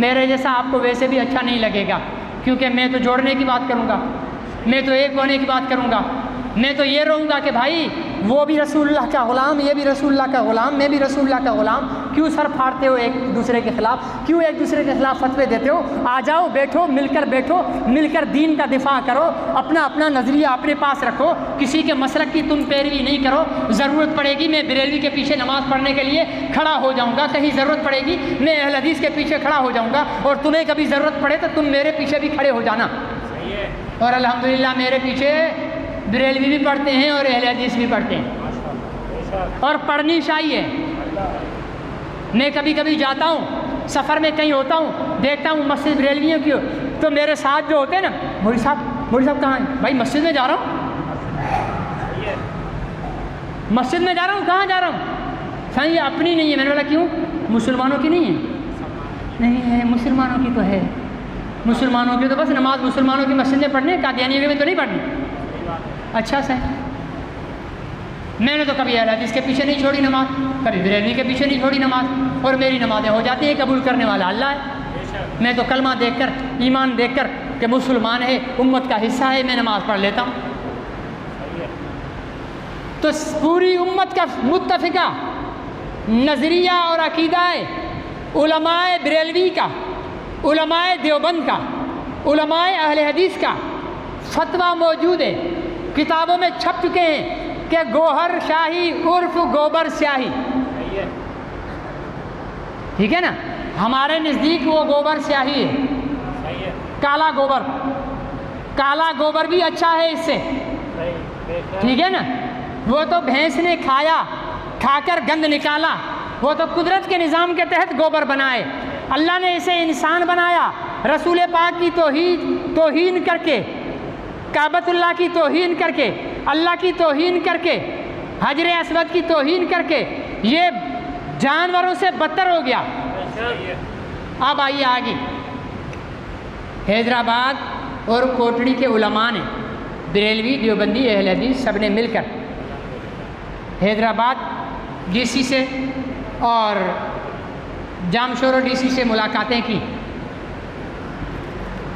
میرے جیسا آپ کو ویسے بھی اچھا نہیں لگے گا، کیونکہ میں تو جوڑنے کی بات کروں گا، میں تو ایک ہونے کی بات کروں گا، میں تو یہ رہوں گا کہ بھائی وہ بھی رسول اللہ کا غلام، یہ بھی رسول اللہ کا غلام، میں بھی رسول اللہ کا غلام۔ کیوں سر پھاڑتے ہو ایک دوسرے کے خلاف؟ کیوں ایک دوسرے کے خلاف فتوے دیتے ہو؟ آ جاؤ، بیٹھو، مل کر دین کا دفاع کرو، اپنا نظریہ اپنے پاس رکھو، کسی کے مسلک کی تم پیروی نہیں کرو۔ ضرورت پڑے گی میں بریلوی کے پیچھے نماز پڑھنے کے لیے کھڑا ہو جاؤں گا، کہیں ضرورت پڑے گی میں اہل حدیث کے پیچھے کھڑا ہو جاؤں گا، اور تمہیں کبھی ضرورت پڑے تو تم میرے پیچھے بھی کھڑے ہو جانا۔ اور الحمدللہ میرے پیچھے بریلوی بھی پڑھتے ہیں اور اہل حدیث بھی پڑھتے ہیں، اور پڑھنی چاہیے۔ میں کبھی کبھی جاتا ہوں، سفر میں کہیں ہوتا ہوں، دیکھتا ہوں مسجد بریلویوں کی، تو میرے ساتھ جو ہوتے ہیں نا، مولوی صاحب کہاں ہیں؟ بھائی مسجد میں جا رہا ہوں، مسجد میں جا رہا ہوں، کہاں جا رہا ہوں؟ صحیح، یہ اپنی نہیں ہے۔ میں نے بولا کیوں؟ مسلمانوں کی نہیں ہے؟ نہیں ہے، مسلمانوں کی تو ہے، مسلمانوں کی تو بس نماز مسلمانوں کی مسجد میں پڑھنے، قادیانیوں میں تو نہیں پڑھنی۔ اچھا سر، میں نے تو کبھی اہل حدیث کے پیچھے نہیں چھوڑی نماز، کبھی بریلوی کے پیچھے نہیں چھوڑی نماز، اور میری نمازیں ہو جاتی ہیں، قبول کرنے والا اللہ ہے۔ میں تو کلمہ دیکھ کر، ایمان دیکھ کر کہ مسلمان ہے، امت کا حصہ ہے، میں نماز پڑھ لیتا ہوں۔ تو پوری امت کا متفقہ نظریہ اور عقیدہ ہے، علماء بریلوی کا، علماء دیوبند کا، علماء اہل حدیث کا فتویٰ موجود ہے، کتابوں میں چھپ چکے ہیں کہ گوہر شاہی عرف گوبر سیاہی، ٹھیک ہے نا؟ ہمارے نزدیک وہ گوبر سیاہی ہے، کالا گوبر بھی اچھا ہے اس سے، ٹھیک ہے نا؟ وہ تو بھینس نے کھا کر گند نکالا، وہ تو قدرت کے نظام کے تحت گوبر بنائے، اللہ نے اسے انسان بنایا، رسول پاک کی توہین کر کے، کعبۃ اللہ کی توہین کر کے، اللہ کی توہین کر کے، حجر اسود کی توہین کر کے، یہ جانوروں سے بدتر ہو گیا۔ اب آئیے آگے، حیدرآباد اور کوٹڑی کے علماء نے، بریلوی دیوبندی اہل حدیث سب نے مل کر حیدرآباد ڈی سی سے اور جامشورو ڈی سی سے ملاقاتیں کی۔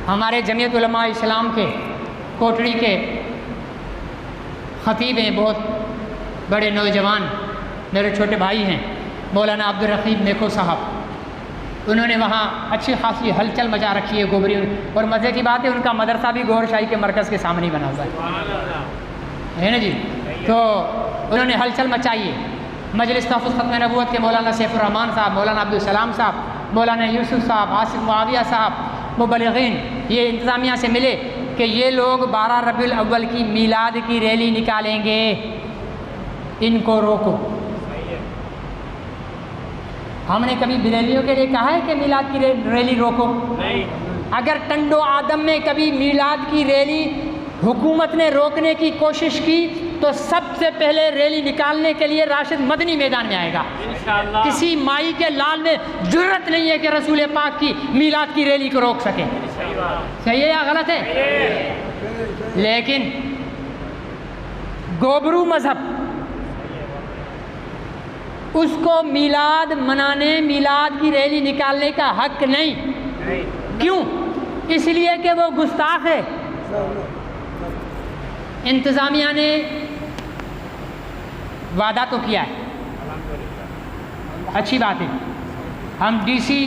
ہمارے جمعیت علماء اسلام کے کوٹڑی کے خطیب ہیں، بہت بڑے نوجوان، میرے چھوٹے بھائی ہیں، مولانا عبدالرقیب نیکو صاحب، انہوں نے وہاں اچھی خاصی ہلچل مچا رکھی ہے گوبری، اور مزے کی بات ہے ان کا مدرسہ بھی گور شاہی کے مرکز کے سامنے ہی بنا ہوا ہے نا جی۔ تو انہوں نے ہلچل مچائی ہے۔ مجلس تحفظ ختم نبوت کے مولانا سیف الرحمان صاحب، مولانا عبدالسلام صاحب، مولانا یوسف صاحب، آصف معاویہ صاحب، مبلغین، یہ انتظامیہ سے ملے کہ یہ لوگ 12 ربیع الاول کی میلاد کی ریلی نکالیں گے، ان کو روکو۔ ہم نے کبھی بریلیوں کے لیے کہا ہے کہ میلاد کی ریلی روکو؟ اگر ٹنڈو آدم میں کبھی میلاد کی ریلی حکومت نے روکنے کی کوشش کی تو سب سے پہلے ریلی نکالنے کے لیے راشد مدنی میدان میں آئے گا انشاءاللہ۔ کسی مائی کے لال میں جرت نہیں ہے کہ رسول پاک کی میلاد کی ریلی کو روک سکے۔ صحیح ہے یا غلط ہے؟ لیکن گوبرو مذہب اس کو میلاد منانے، میلاد کی ریلی نکالنے کا حق نہیں۔ کیوں؟ اس لیے کہ وہ گستاخ ہے۔ انتظامیہ نے وعدہ تو کیا ہے، اچھی بات ہے، ہم ڈی سی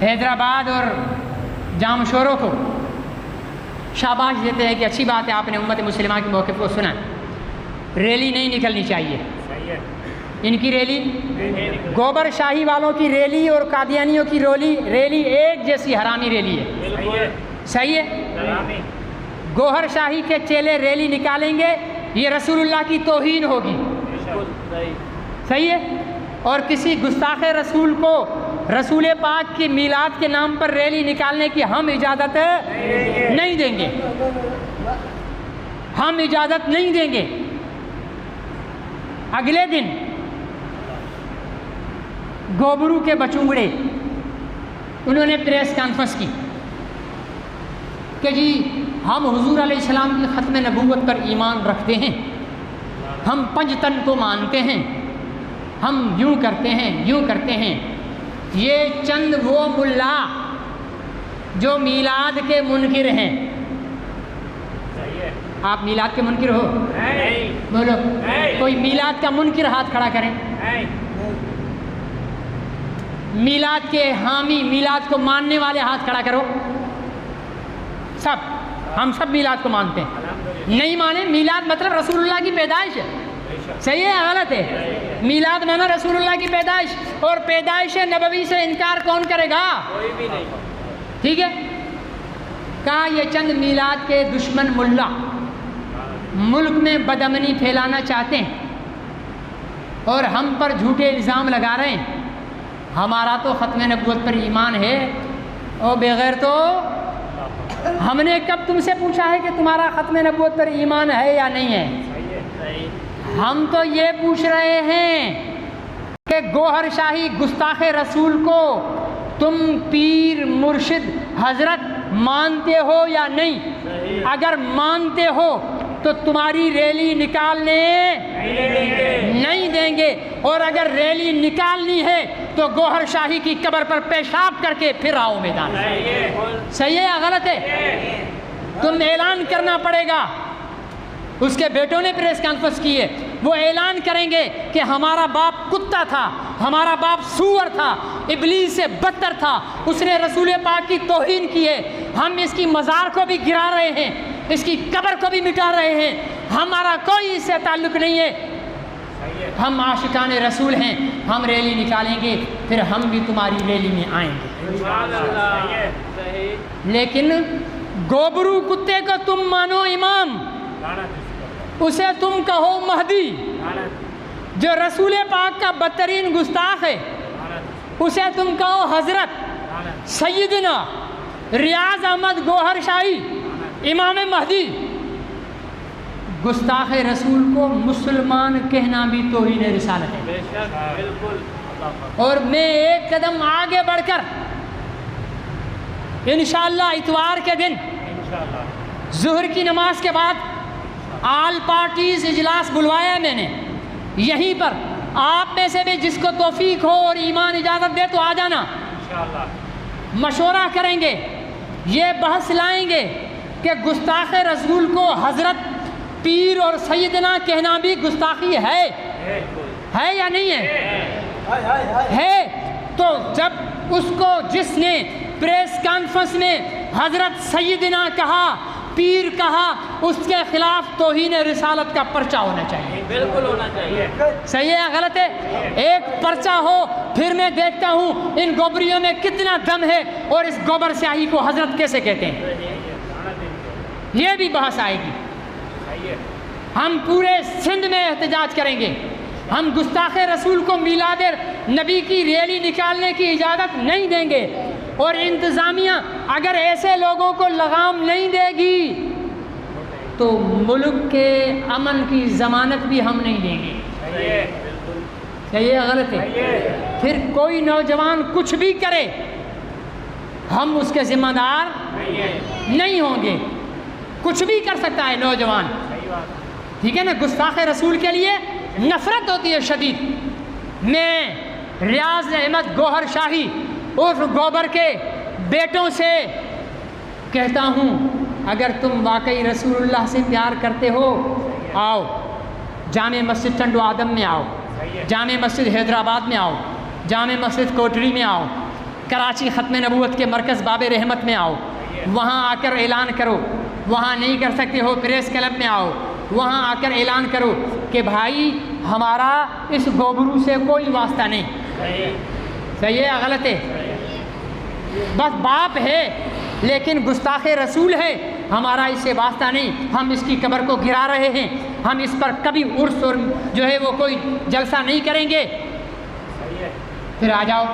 حیدرآباد اور جامشوروں کو شاباش دیتے ہیں کہ اچھی بات ہے آپ نے امت مسلمہ کے موقف کو سنا، ریلی نہیں نکلنی چاہیے۔ ان کی ریلی، گوبر شاہی والوں کی ریلی اور قادیانیوں کی ریلی ایک جیسی حرامی ریلی ہے۔ صحیح ہے؟ گوہر شاہی کے چیلے ریلی نکالیں گے، یہ رسول اللہ کی توہین ہوگی۔ صحیح ہے؟ اور کسی گستاخ رسول کو رسول پاک کی میلاد کے نام پر ریلی نکالنے کی ہم اجازت نہیں دیں گے، ہم اجازت نہیں دیں گے۔ اگلے دن گوبرو کے بچونگڑے انہوں نے پریس کانفرنس کی کہ جی ہم حضور علیہ السلام کی ختم نبوت پر ایمان رکھتے ہیں، ہم پنج تن کو مانتے ہیں، ہم یوں کرتے ہیں یوں کرتے ہیں۔ یہ چند وہ ملا جو میلاد کے منکر ہیں۔ آپ میلاد کے منکر ہو؟ بولو، کوئی میلاد کا منکر ہاتھ کھڑا کریں۔ میلاد کے حامی، میلاد کو ماننے والے ہاتھ کھڑا کرو۔ سب، ہم سب میلاد کو مانتے ہیں۔ نہیں مانے، میلاد مطلب رسول اللہ کی پیدائش ہے۔ صحیح ہے غلط ہے؟ میلاد مانا رسول اللہ کی پیدائش، اور پیدائش نبوی سے انکار کون کرے گا؟ کوئی بھی نہیں۔ ٹھیک ہے؟ کہا یہ چند میلاد کے دشمن ملا ملک میں بدامنی پھیلانا چاہتے ہیں اور ہم پر جھوٹے الزام لگا رہے ہیں۔ ہمارا تو ختم نبوت پر ایمان ہے، اور بغیر تو ہم نے کب تم سے پوچھا ہے کہ تمہارا ختم نبوت پر ایمان ہے یا نہیں ہے؟ ہم تو یہ پوچھ رہے ہیں کہ گوہر شاہی گستاخ رسول کو تم پیر مرشد حضرت مانتے ہو یا نہیں؟ اگر مانتے ہو تو تمہاری ریلی نکالنے نہیں دیں گے، اور اگر ریلی نکالنی ہے تو گوہر شاہی کی قبر پر پیشاب کر کے پھر آؤ میدان۔ صحیح ہے یا غلط ہے؟ تم اعلان کرنا پڑے گا۔ اس کے بیٹوں نے پریس کانفرنس کی ہے، وہ اعلان کریں گے کہ ہمارا باپ کتا تھا، ہمارا باپ سور تھا، ابلیس سے بدتر تھا، اس نے رسول پاک کی توہین کی ہے، ہم اس کی مزار کو بھی گرا رہے ہیں، اس کی قبر کو بھی مٹا رہے ہیں، ہمارا کوئی اس سے تعلق نہیں ہے، ہم عاشقان رسول ہیں، ہم ریلی نکالیں گے، پھر ہم بھی تمہاری ریلی میں آئیں گے۔ لیکن گوبرو کتے کو تم مانو امام، اسے تم کہو مہدی، جو رسول پاک کا بدترین گستاخ ہے اسے تم کہو حضرت سیدنا ریاض احمد گوہر شاہی امام مہدی۔ گستاخ رسول کو مسلمان کہنا بھی توہین رسالت ہے۔ اور میں ایک قدم آگے بڑھ کر انشاءاللہ اتوار کے دن ظہر کی نماز کے بعد آل پارٹیز اجلاس بلوایا میں نے، یہیں پر آپ میں سے بھی جس کو توفیق ہو اور ایمان اجازت دے تو آ جانا، مشورہ کریں گے، یہ بحث لائیں گے کہ گستاخ رسول کو حضرت پیر اور سیدنا کہنا بھی گستاخی ہے یا نہیں ہے؟ تو جب اس کو جس نے پریس کانفرنس میں حضرت سیدنا کہا، پیر کہا، اس کے خلاف توہین رسالت کا پرچہ ہونا چاہیے۔ بالکل ہونا چاہیے۔ صحیح ہے یا غلط ہے؟ ایک پرچہ ہو، پھر میں دیکھتا ہوں ان گوبریوں میں کتنا دم ہے اور اس گوبر سیاہی کو حضرت کیسے کہتے ہیں، یہ بھی بحث آئے گی۔ ہم پورے سندھ میں احتجاج کریں گے، ہم گستاخ رسول کو میلاد نبی کی ریلی نکالنے کی اجازت نہیں دیں گے، اور انتظامیہ اگر ایسے لوگوں کو لگام نہیں دے گی تو ملک کے امن کی ضمانت بھی ہم نہیں دیں گے۔ صحیح ہے غلط ہے؟ پھر کوئی نوجوان کچھ بھی کرے ہم اس کے ذمہ دار نہیں ہوں گے۔ کچھ بھی کر سکتا ہے نوجوان، ٹھیک ہے نا۔ گستاخ رسول کے لیے نفرت ہوتی ہے شدید۔ میں ریاض احمد گوہر شاہی عرف گوبر کے بیٹوں سے کہتا ہوں، اگر تم واقعی رسول اللہ سے پیار کرتے ہو، آؤ جامع مسجد ٹنڈو آدم میں آؤ، جامع مسجد حیدرآباد میں آؤ، جامع مسجد کوٹری میں آؤ، کراچی ختم نبوت کے مرکز باب رحمت میں آؤ، وہاں آ کر اعلان کرو۔ وہاں نہیں کر سکتے ہو پریس کلب میں آؤ، وہاں آ کر اعلان کرو کہ بھائی ہمارا اس گوبرو سے کوئی واسطہ نہیں۔ صحیح ہے غلط ہے؟ بس باپ ہے لیکن گستاخ رسول ہے، ہمارا اس سے واسطہ نہیں، ہم اس کی قبر کو گرا رہے ہیں، ہم اس پر کبھی عرس اور جو ہے وہ کوئی جلسہ نہیں کریں گے۔ پھر آ جاؤ،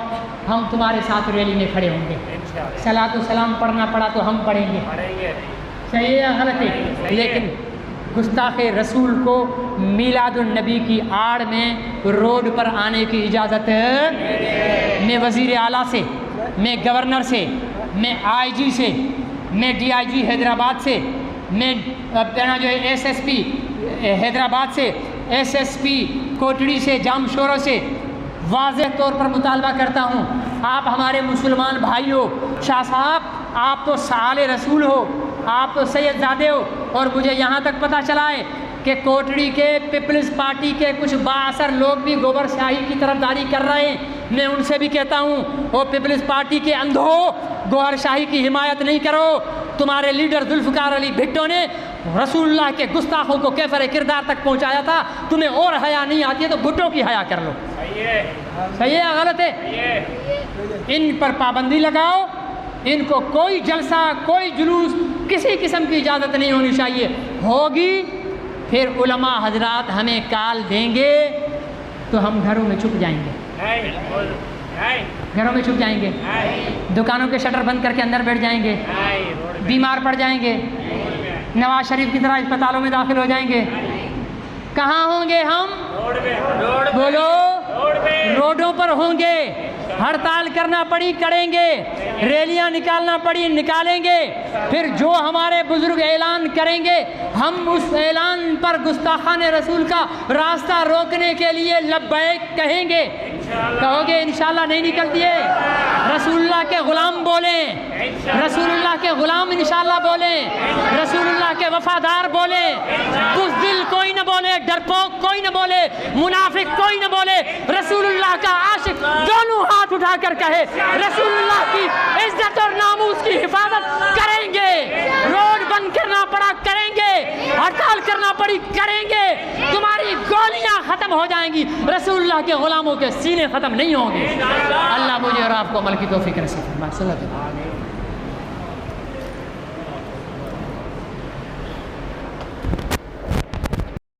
ہم تمہارے ساتھ ریلی میں کھڑے ہوں گے، صلاۃ و سلام پڑھنا پڑا تو ہم پڑھیں گے۔ صحیح ہے غلط ہے؟ لیکن گستاخ رسول کو میلاد النبی کی آڑ میں روڈ پر آنے کی اجازت ہے۔ میں وزیر اعلیٰ سے، میں گورنر سے، میں آئی جی سے، میں ڈی آئی جی حیدرآباد سے، میں جو ہے ایس ایس پی حیدرآباد سے، ایس ایس پی کوٹڑی سے، جام شوروں سے واضح طور پر مطالبہ کرتا ہوں، آپ ہمارے مسلمان بھائی ہو، شاہ صاحب آپ تو سال رسول ہو، آپ تو سید زادے ہو، اور مجھے یہاں تک پتہ چلا ہے کہ کوٹڑی کے پیپلز پارٹی کے کچھ بااثر لوگ بھی گوبر شاہی کی طرفداری کر رہے ہیں۔ میں ان سے بھی کہتا ہوں، وہ پیپلز پارٹی کے اندھو، گوہر شاہی کی حمایت نہیں کرو۔ تمہارے لیڈر ذوالفقار علی بھٹو نے رسول اللہ کے گستاخوں کو کیفر کردار تک پہنچایا تھا، تمہیں اور حیا نہیں آتی ہے تو بھٹو کی حیا کر لو۔ صحیح ہے غلط ہے؟ ان پر پابندی لگاؤ، ان کو کوئی جلسہ، کوئی جلوس، کسی قسم کی اجازت نہیں ہونی چاہیے۔ ہوگی پھر علماء حضرات ہمیں کال دیں گے تو ہم گھروں میں چھپ جائیں گے، گھروں میں چھپ جائیں گے، دکانوں کے شٹر بند کر کے اندر بیٹھ جائیں گے، بیمار پڑ جائیں گے، نواز شریف کی طرح اسپتالوں میں داخل ہو جائیں گے۔ کہاں ہوں گے ہم؟ بولو، روڈوں پر ہوں گے۔ ہڑتال کرنا پڑی کریں گے، ریلیاں نکالنا پڑی نکالیں گے، پھر جو ہمارے بزرگ اعلان کریں گے ہم اس اعلان پر گستاخان رسول کا راستہ روکنے کے لیے لبیک کہیں گے۔ کہو گے انشاءاللہ نہیں نکلتی ہے؟ رسول اللہ کے غلام بولیں، رسول اللہ کے غلام انشاءاللہ بولیں، رسول اللہ کے وفادار بولیں، بزدل کوئی نہ بولے، ڈرپوک کوئی نہ بولے، منافق کوئی نہ بولے، رسول اللہ کا عاشق دونوں ہاتھ اٹھا کر کہے رسول اللہ کی عزت اور ناموس کی حفاظت کریں گے۔ روڈ بند کرنا پڑا کریں گے، ہڑتال کرنا پڑی کریں گے، تمہاری گولیاں ختم ہو جائیں گی، رسول اللہ کے غلاموں کے سینے ختم نہیں ہوں گے۔ اللہ مجھے اور آپ کو عمل کی توفیق نصیب فرمائے۔ صلی اللہ علیہ وسلم۔